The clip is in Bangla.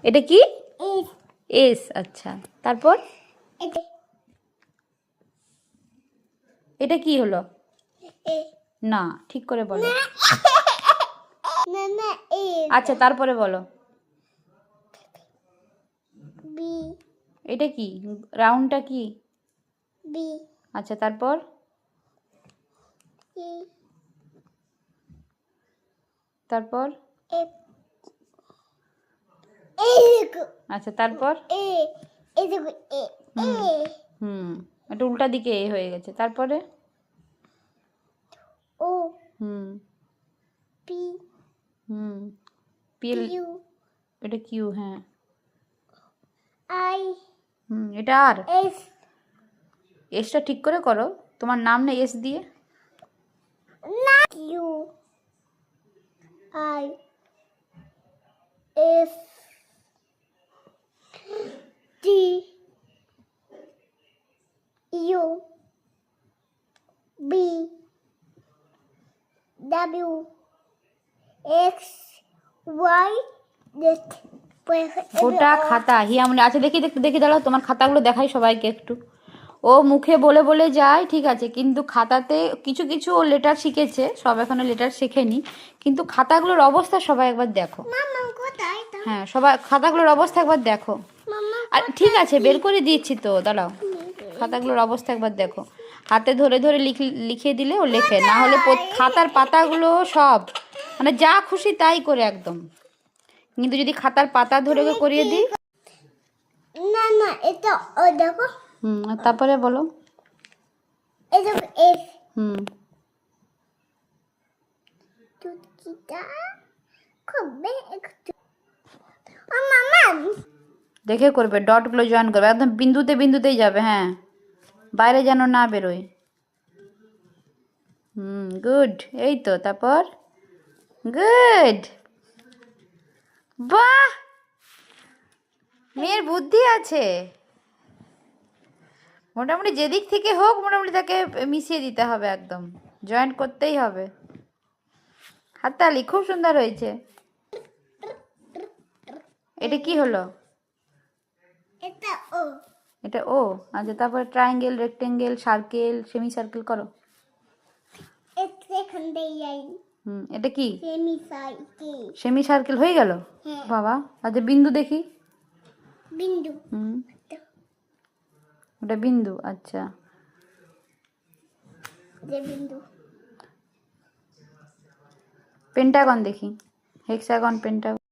এটা কি? এস। আচ্ছা, তারপর এটা কি হলো? না, ঠিক করে বলো। আচ্ছা, তারপরে বলো। এটা কি? রাউন্ডটা কি? আচ্ছা, তারপর তারপর আচ্ছা, তারপর হুম, এটা উল্টা দিকে এ হয়ে গেছে। তারপরে হুম হুম পিল। এটা কিউ। হ্যাঁ, এটা আর। এসটা ঠিক করে করো, তোমার নাম না এস দিয়ে। গোটা খাতা হিয়ামনি। আচ্ছা, দেখি দেখি দেখি, দাঁড়াও, তোমার খাতাগুলো দেখাই সবাইকে একটু। ও মুখে বলে বলে যায়, ঠিক আছে, কিন্তু খাতাতে কিছু কিছু ও লেটার শিখেছে, সব এখনো লেটার শেখেনি, কিন্তু খাতাগুলোর অবস্থা সবাই একবার দেখো। হ্যাঁ, সবাই খাতাগুলোর অবস্থা একবার দেখো। আর ঠিক আছে, বের করে দিচ্ছি তো, দাঁড়াও। খাতাগুলোর অবস্থা একবার দেখো। হাতে ধরে ধরে লিখে দিলে ও লেখে, না হলে খাতার পাতাগুলো সব মানে যা খুশি তাই করে একদম। কিন্তু যদি খাতার পাতা ধরে করিয়ে দিই। না এটা ও দেখো। তারপরে বলো। হুম দেখে করবে, ডটগুলো জয়েন করবে, একদম বিন্দুতে বিন্দুতেই যাবে। হ্যাঁ, বাইরে যেন না বেরোয়। গুড। এই তো, তারপর গুড। বাহ, মেয়ের বুদ্ধি আছে। মোটামুটি যেদিক থেকে হোক, মোটামুটি তাকে মিশিয়ে দিতে হবে, একদম জয়েন্ট করতেই হবে। হাততালি, খুব সুন্দর হয়েছে। এটা কি হলো? এটা ও। আচ্ছা, তারপরে triangle, rectangle, circle, semi circle করো। এটা কি? সেমি সার্কেল হয়ে গেল। বাবা, আচ্ছা বিন্দু দেখি। ওটা বিন্দু। আচ্ছা, পেন্টাগন দেখি। Hexagon, Pentagon.